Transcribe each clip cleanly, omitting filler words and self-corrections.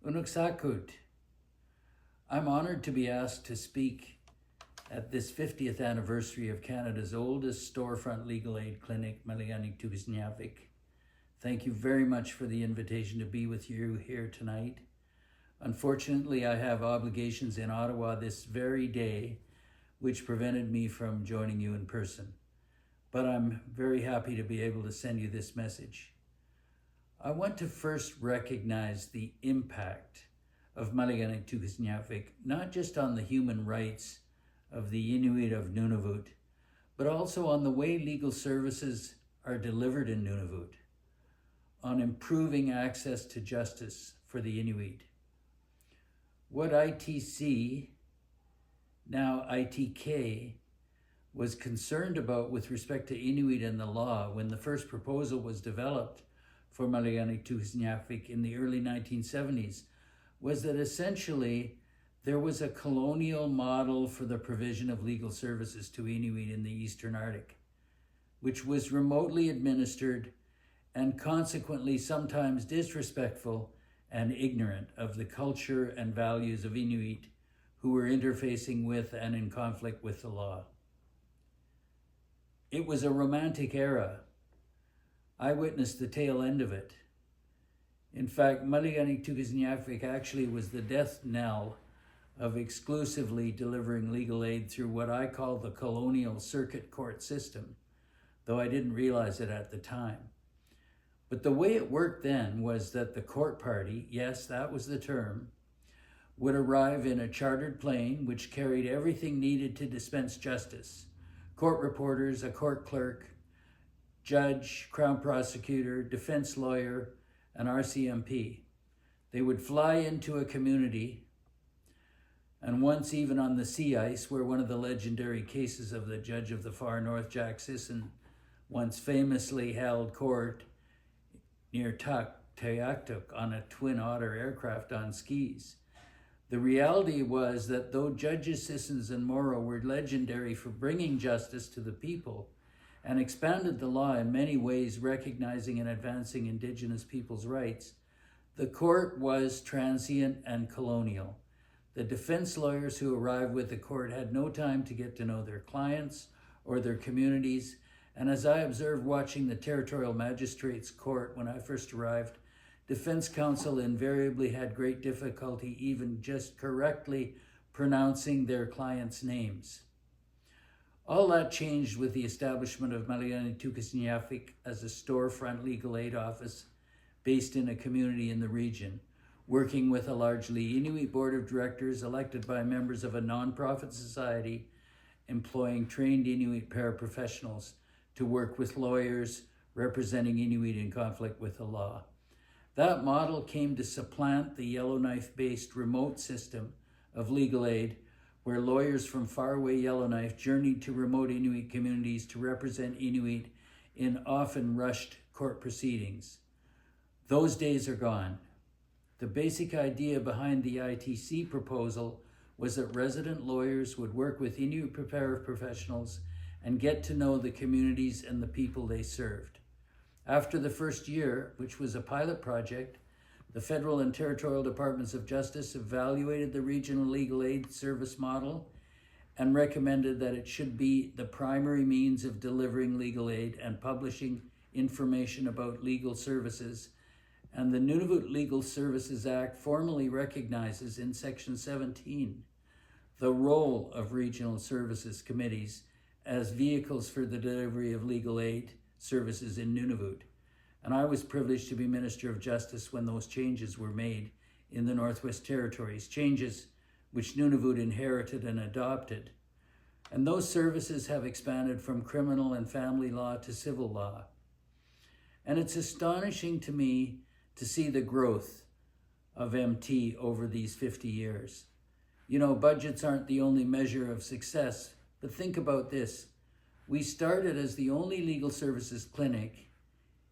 Unuksakut. I'm honored to be asked to speak at this 50th anniversary of Canada's oldest storefront legal aid clinic, Maliganig Tugisnyavik. Thank you very much for the invitation to be with you here tonight. Unfortunately, I have obligations in Ottawa this very day, which prevented me from joining you in person. But I'm very happy to be able to send you this message. I want to first recognize the impact of Maliganig Tugisnyavik, not just on the human rights of the Inuit of Nunavut, but also on the way legal services are delivered in Nunavut, on improving access to justice for the Inuit. What ITC, now ITK, was concerned about with respect to Inuit and the law when the first proposal was developed for Maliganig Tugisnyavik in the early 1970s was that essentially there was a colonial model for the provision of legal services to Inuit in the Eastern Arctic, which was remotely administered and consequently sometimes disrespectful and ignorant of the culture and values of Inuit who were interfacing with and in conflict with the law. It was a romantic era. I witnessed the tail end of it. In fact, Maliganig Tugisnyavik actually was the death knell of exclusively delivering legal aid through what I call the colonial circuit court system, though I didn't realize it at the time. But the way it worked then was that the court party, yes, that was the term, would arrive in a chartered plane which carried everything needed to dispense justice: court reporters, a court clerk, judge, crown prosecutor, defense lawyer, and RCMP. They would fly into a community, and once even on the sea ice, where one of the legendary cases of the Judge of the Far North, Jack Sisson, once famously held court near Tuktoyaktuk on a Twin Otter aircraft on skis. The reality was that though Judges Sissons and Morrow were legendary for bringing justice to the people and expanded the law in many ways, recognizing and advancing Indigenous peoples' rights, the court was transient and colonial. The defense lawyers who arrived with the court had no time to get to know their clients or their communities, and as I observed watching the Territorial Magistrates Court when I first arrived, defense counsel invariably had great difficulty even just correctly pronouncing their clients' names. All that changed with the establishment of Maliganig Tugisnyavik as a storefront legal aid office based in a community in the region, working with a largely Inuit board of directors elected by members of a nonprofit society, employing trained Inuit paraprofessionals to work with lawyers representing Inuit in conflict with the law. That model came to supplant the Yellowknife-based remote system of legal aid, where lawyers from faraway Yellowknife journeyed to remote Inuit communities to represent Inuit in often rushed court proceedings. Those days are gone. The basic idea behind the ITC proposal was that resident lawyers would work with Inuit paraprofessionals and get to know the communities and the people they served. After the first year, which was a pilot project, the federal and territorial departments of justice evaluated the regional legal aid service model and recommended that it should be the primary means of delivering legal aid and publishing information about legal services. And the Nunavut Legal Services Act formally recognizes in Section 17 the role of regional services committees as vehicles for the delivery of legal aid services in Nunavut. And I was privileged to be Minister of Justice when those changes were made in the Northwest Territories, changes which Nunavut inherited and adopted. And those services have expanded from criminal and family law to civil law. And it's astonishing to me to see the growth of MT over these 50 years. You know, budgets aren't the only measure of success, but think about this. We started as the only legal services clinic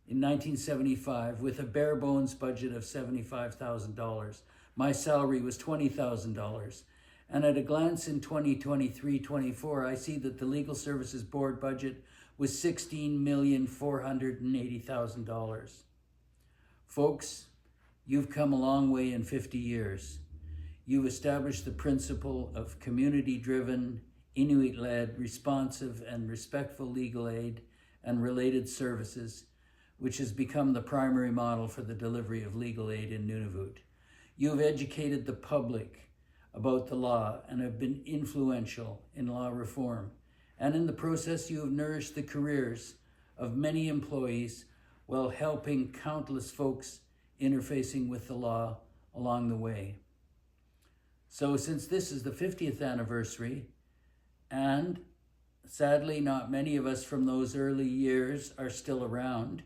in 1975 with a bare bones budget of $75,000. My salary was $20,000. And at a glance in 2023-24, I see that the Legal Services Board budget was $16,480,000. Folks, You've come a long way in 50 years. You've established the principle of community-driven, Inuit-led, responsive, and respectful legal aid and related services, which has become the primary model for the delivery of legal aid in Nunavut. You have educated the public about the law and have been influential in law reform. And in the process, you have nourished the careers of many employees while helping countless folks interfacing with the law along the way. So since this is the 50th anniversary, and sadly not many of us from those early years are still around,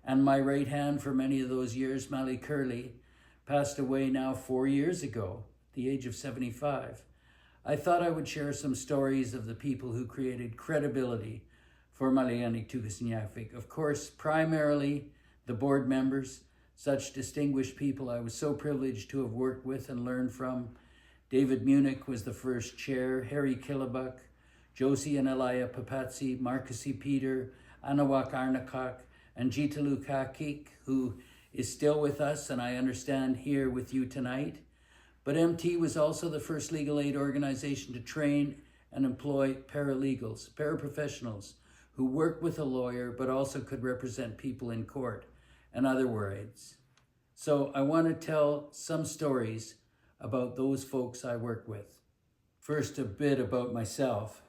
and my right hand for many of those years, Mally Curley, passed away now 4 years ago, at the age of 75, I thought I would share some stories of the people who created credibility for Maliani Tugasnyafik. Of course, primarily the board members, such distinguished people I was so privileged to have worked with and learned from. David Munich was the first chair, Harry Killabuk, Josie and Elia Papatsi, Marcus E. Peter, Anawak Arnakak, and Jitalu Kakik, who is still with us and I understand here with you tonight. But MT was also the first legal aid organization to train and employ paralegals, paraprofessionals, who worked with a lawyer but also could represent people in court and other words. So I want to tell some stories about those folks I work with. First, a bit about myself.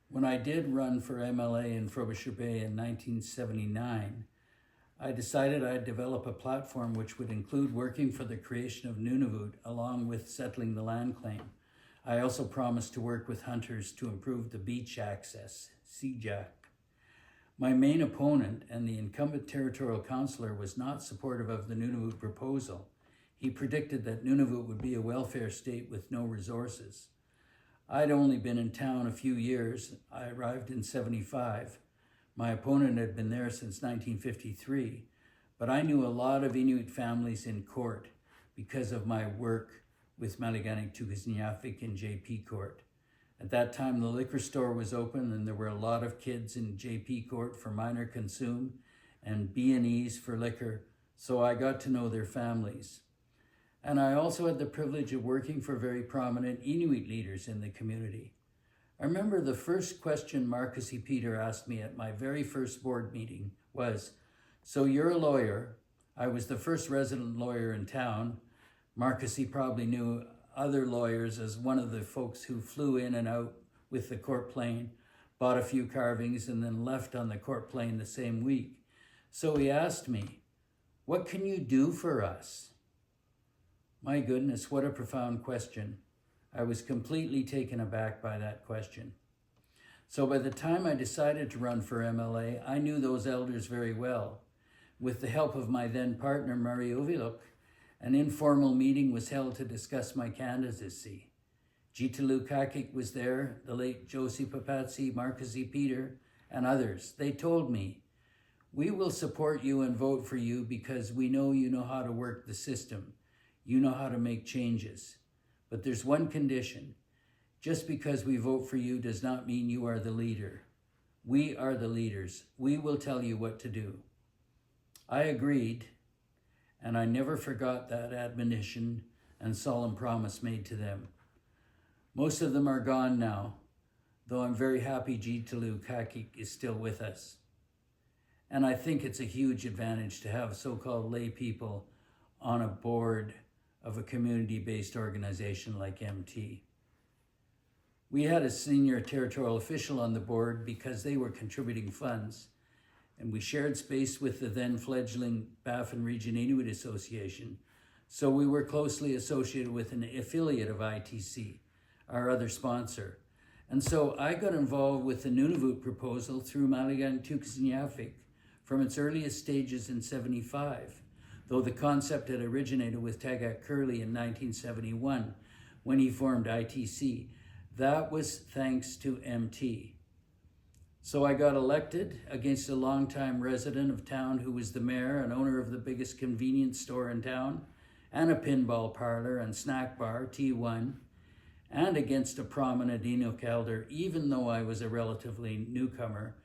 When I did run for MLA in Frobisher Bay in 1979, I decided I'd develop a platform which would include working for the creation of Nunavut along with settling the land claim. I also promised to work with hunters to improve the beach access, CJAC. My main opponent and the incumbent territorial councillor was not supportive of the Nunavut proposal. He predicted that Nunavut would be a welfare state with no resources. I'd only been in town a few years. I arrived in 75. My opponent had been there since 1953, but I knew a lot of Inuit families in court because of my work with Maliganik Tugasnyafik in JP Court. At that time, the liquor store was open and there were a lot of kids in JP Court for minor consume and B&Es for liquor, so I got to know their families. And I also had the privilege of working for very prominent Inuit leaders in the community. I remember the first question Marcus E. Peter asked me at my very first board meeting was, "So you're a lawyer." I was the first resident lawyer in town. Marcus E. probably knew other lawyers as one of the folks who flew in and out with the court plane, bought a few carvings, and then left on the court plane the same week. So he asked me, "What can you do for us?" My goodness, what a profound question. I was completely taken aback by that question. So by the time I decided to run for MLA, I knew those elders very well. With the help of my then partner, Murray Oviluk, an informal meeting was held to discuss my candidacy. Jitalu Kakik was there, the late Josie Papatsi, Marcus E. Peter, and others. They told me, "We will support you and vote for you because we know you know how to work the system. You know how to make changes. But there's one condition. Just because we vote for you does not mean you are the leader. We are the leaders. We will tell you what to do." I agreed, and I never forgot that admonition and solemn promise made to them. Most of them are gone now, though I'm very happy Jitalu Kakik is still with us. And I think it's a huge advantage to have so-called lay people on a board of a community-based organization like MT. We had a senior territorial official on the board because they were contributing funds, and we shared space with the then fledgling Baffin Region Inuit Association, so we were closely associated with an affiliate of ITC, our other sponsor. And so I got involved with the Nunavut proposal through Maliganik Tugasnyafik from its earliest stages in 75. Though the concept had originated with Tagak Curley in 1971 when he formed ITC. That was thanks to MT. So I got elected against a longtime resident of town who was the mayor and owner of the biggest convenience store in town and a pinball parlor and snack bar, T1, and against a prominent Inuk elder, even though I was a relatively newcomer,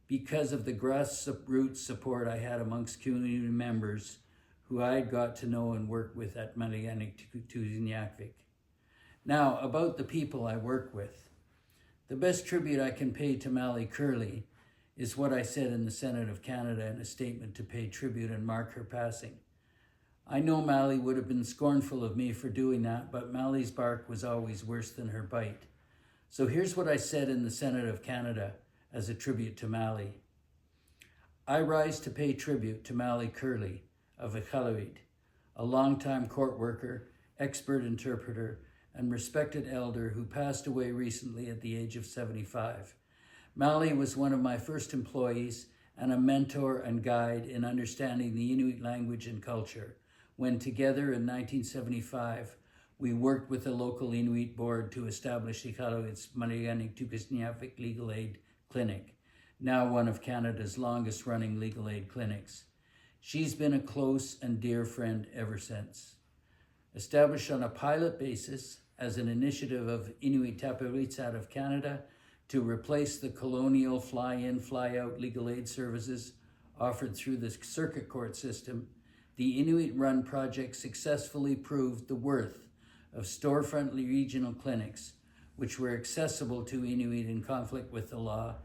because of the grassroots support I had amongst community members who I had got to know and work with at Malianik-Tuzinjavik. Now, about the people I work with. The best tribute I can pay to Mali Curley is what I said in the Senate of Canada in a statement to pay tribute and mark her passing. I know Mali would have been scornful of me for doing that, but Mali's bark was always worse than her bite. So here's what I said in the Senate of Canada as a tribute to Mali. I rise to pay tribute to Mali Curley of Iqaluit, a longtime court worker, expert interpreter, and respected elder who passed away recently at the age of 75. Mali was one of my first employees and a mentor and guide in understanding the Inuit language and culture, when together in 1975, we worked with the local Inuit board to establish Iqaluit's Malianik-Tuzinjavik Legal Aid Clinic, now one of Canada's longest running legal aid clinics. She's been a close and dear friend ever since. Established on a pilot basis as an initiative of Inuit Tapiritsat of Canada to replace the colonial fly-in, fly-out legal aid services offered through the circuit court system, the Inuit-run project successfully proved the worth of storefront regional clinics, which were accessible to Inuit in conflict with the law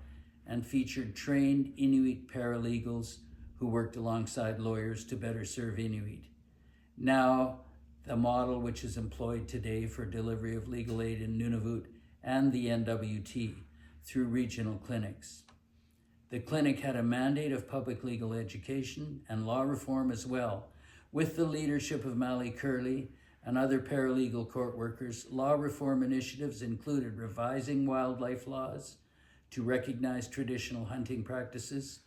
and featured trained Inuit paralegals who worked alongside lawyers to better serve Inuit. Now, the model which is employed today for delivery of legal aid in Nunavut and the NWT through regional clinics. The clinic had a mandate of public legal education and law reform as well. With the leadership of Mali Curley and other paralegal court workers, law reform initiatives included revising wildlife laws to recognize traditional hunting practices,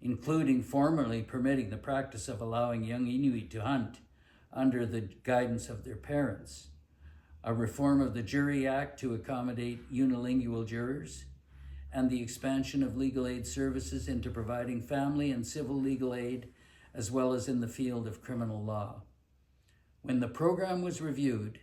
including formally permitting the practice of allowing young Inuit to hunt under the guidance of their parents, a reform of the Jury Act to accommodate unilingual jurors, and the expansion of legal aid services into providing family and civil legal aid, as well as in the field of criminal law. When the program was reviewed,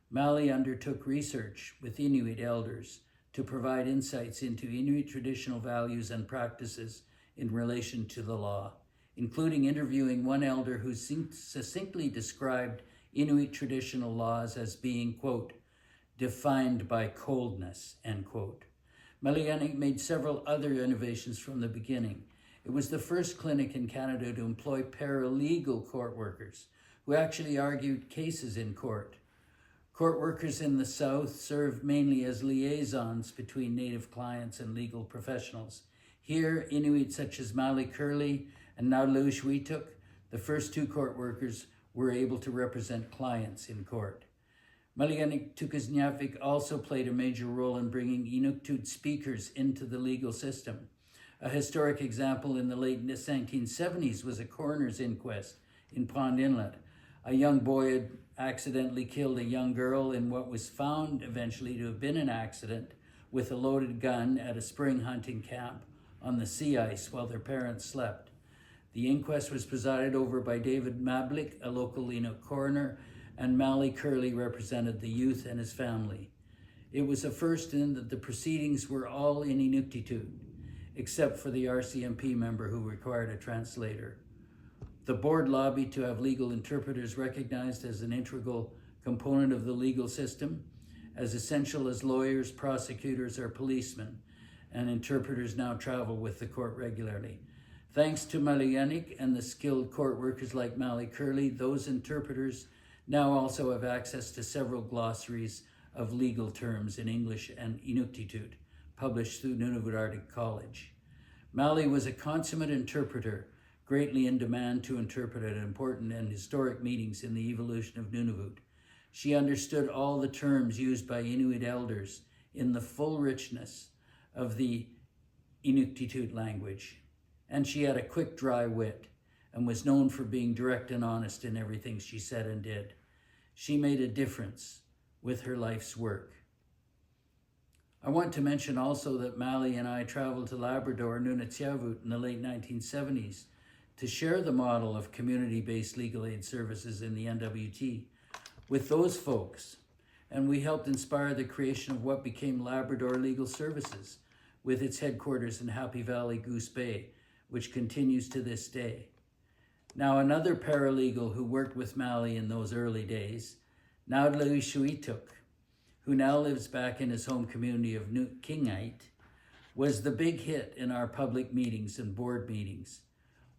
Mali undertook research with Inuit elders to provide insights into Inuit traditional values and practices in relation to the law, including interviewing one elder who succinctly described Inuit traditional laws as being, quote, defined by coldness, end quote. Malianik made several other innovations from the beginning. It was the first clinic in Canada to employ paralegal court workers who actually argued cases in court. Court workers in the South served mainly as liaisons between Native clients and legal professionals. Here, Inuit such as Mali Curley and Naulush Wituk, the first two court workers, were able to represent clients in court. Malianik-Tuzinjavik also played a major role in bringing Inuktitut speakers into the legal system. A historic example in the late 1970s was a coroner's inquest in Pond Inlet. A young boy had accidentally killed a young girl in what was found eventually to have been an accident with a loaded gun at a spring hunting camp on the sea ice while their parents slept. The inquest was presided over by David Mablik, a local Inuk coroner, and Mali Curley represented the youth and his family. It was a first in that the proceedings were all in Inuktitut, except for the RCMP member who required a translator. The board lobbied to have legal interpreters recognized as an integral component of the legal system, as essential as lawyers, prosecutors, or policemen, and interpreters now travel with the court regularly. Thanks to Malianik and the skilled court workers like Mali Curley, those interpreters now also have access to several glossaries of legal terms in English and Inuktitut, published through Nunavut Arctic College. Mali was a consummate interpreter, greatly in demand to interpret at important and historic meetings in the evolution of Nunavut. She understood all the terms used by Inuit elders in the full richness of the Inuktitut language. And she had a quick, dry wit and was known for being direct and honest in everything she said and did. She made a difference with her life's work. I want to mention also that Mali and I traveled to Labrador, Nunatsiavut in the late 1970s to share the model of community-based legal aid services in the NWT with those folks. And we helped inspire the creation of what became Labrador Legal Services with its headquarters in Happy Valley, Goose Bay, which continues to this day. Now, another paralegal who worked with Mali in those early days, Naudla Ushuituk, who now lives back in his home community of Kingite, was the big hit in our public meetings and board meetings.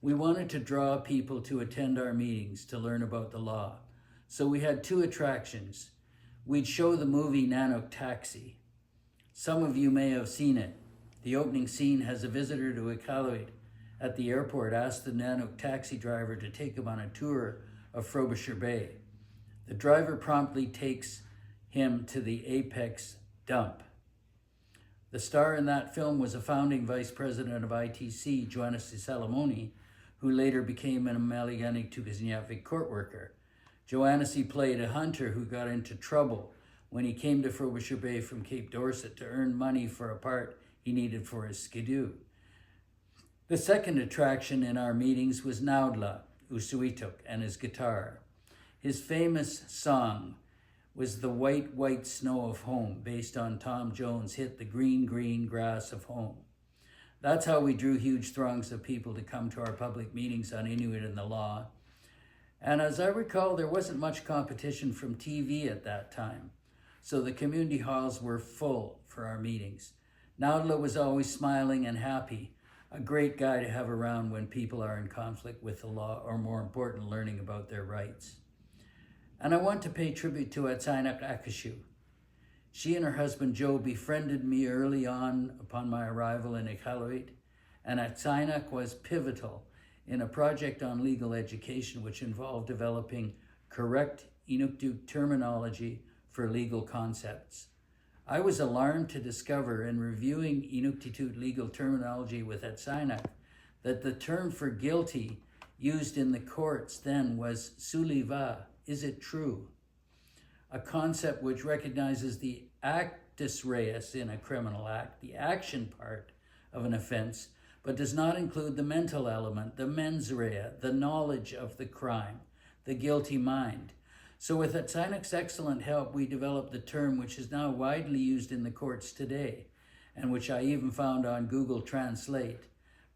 We wanted to draw people to attend our meetings to learn about the law. So we had two attractions. We'd show the movie Nanook Taxi. Some of you may have seen it. The opening scene has a visitor to Iqaluit at the airport ask the Nanook taxi driver to take him on a tour of Frobisher Bay. The driver promptly takes him to the Apex dump. The star in that film was a founding vice president of ITC, Joannesy Salamoni, who later became a Maliganig Tukasinjavik court worker. Joannesy played a hunter who got into trouble when he came to Frobisher Bay from Cape Dorset to earn money for a part he needed for his skidoo. The second attraction in our meetings was Naudla Ushuituk and his guitar. His famous song was The White, White Snow of Home, based on Tom Jones' hit The Green, Green Grass of Home. That's how we drew huge throngs of people to come to our public meetings on Inuit and the law. And as I recall, there wasn't much competition from TV at that time, so the community halls were full for our meetings. Naudla was always smiling and happy, a great guy to have around when people are in conflict with the law, or more important, learning about their rights. And I want to pay tribute to Atsainak Akashu. She and her husband Joe befriended me early on upon my arrival in Iqaluit, and Atsainak was pivotal in a project on legal education which involved developing correct Inuktitut terminology for legal concepts. I was alarmed to discover in reviewing Inuktitut legal terminology with Atsainak that the term for guilty used in the courts then was suliva, is it true? A concept which recognizes the actus reus in a criminal act, the action part of an offense, but does not include the mental element, the mens rea, the knowledge of the crime, the guilty mind. So with Atsainak's excellent help, we developed the term which is now widely used in the courts today, and which I even found on Google Translate,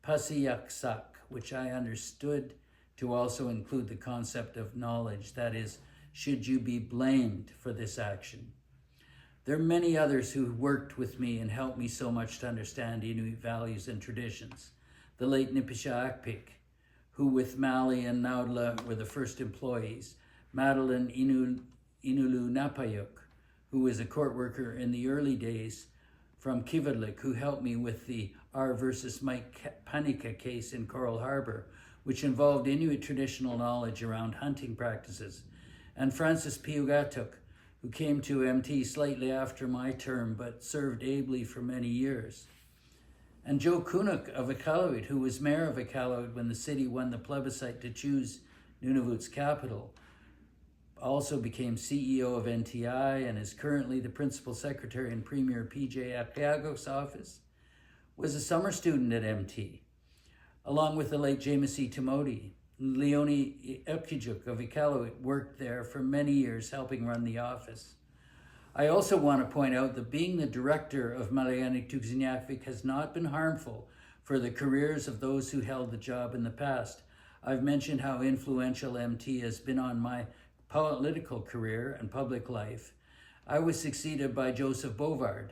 pasiyaksak, which I understood to also include the concept of knowledge, that is, should you be blamed for this action? There are many others who worked with me and helped me so much to understand Inuit values and traditions. The late Nipisha Akpik, who with Mali and Naudla were the first employees. Madeline Inulu Napayuk, who was a court worker in the early days from Kivadlik, who helped me with the R versus Mike Panika case in Coral Harbor, which involved Inuit traditional knowledge around hunting practices. And Francis Piugatuk, who came to MT slightly after my term, but served ably for many years. And Joe Kunuk of Iqaluit, who was mayor of Iqaluit when the city won the plebiscite to choose Nunavut's capital, also became CEO of NTI and is currently the principal secretary in Premier PJ Apiagos' office, was a summer student at MT, along with the late Jamesy Timoti. Leonie Epkijuk of Iqaluit worked there for many years, helping run the office. I also want to point out that being the director of Maliganig Tukasinjavik has not been harmful for the careers of those who held the job in the past. I've mentioned how influential MT has been on my political career and public life. I was succeeded by Joseph Bovard.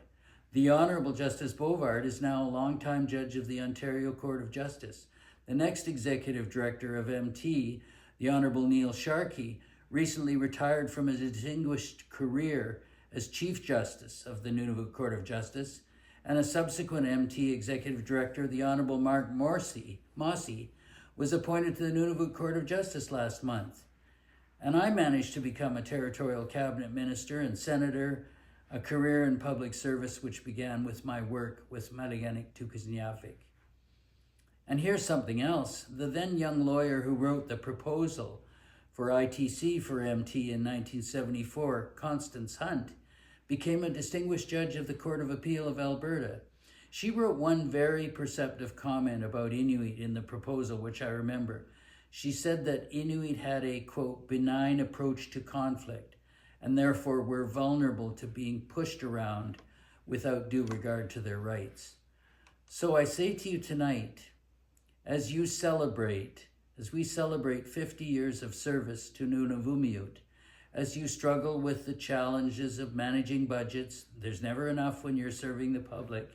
The Honorable Justice Bovard is now a longtime judge of the Ontario Court of Justice. The next executive director of MT, the Honorable Neil Sharkey, recently retired from a distinguished career as Chief Justice of the Nunavut Court of Justice, and a subsequent MT executive director, the Honorable Mark Mossy, was appointed to the Nunavut Court of Justice last month. And I managed to become a territorial cabinet minister and senator, a career in public service which began with my work with Maliganig Tukasinjavik. And here's something else. The then young lawyer who wrote the proposal for ITC for MT in 1974, Constance Hunt, became a distinguished judge of the Court of Appeal of Alberta. She wrote one very perceptive comment about Inuit in the proposal, which I remember. She said that Inuit had a, quote, benign approach to conflict, and therefore were vulnerable to being pushed around without due regard to their rights. So I say to you tonight, as you celebrate as we celebrate 50 years of service to Nunavummiut. As you struggle with the challenges of managing budgets, there's never enough when you're serving the public,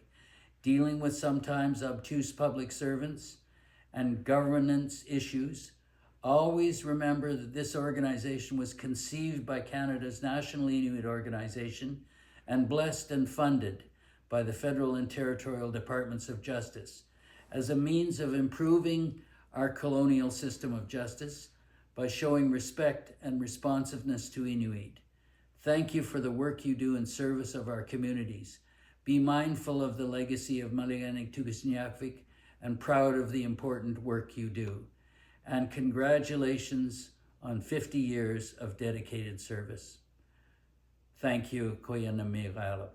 dealing with sometimes obtuse public servants and governance issues, always remember that this organization was conceived by Canada's National Inuit Organization and blessed and funded by the Federal and Territorial Departments of Justice as a means of improving our colonial system of justice by showing respect and responsiveness to Inuit. Thank you for the work you do in service of our communities. Be mindful of the legacy of Maliganig Tugisnyakvik and proud of the important work you do. And congratulations on 50 years of dedicated service. Thank you, Kuya Namigalak.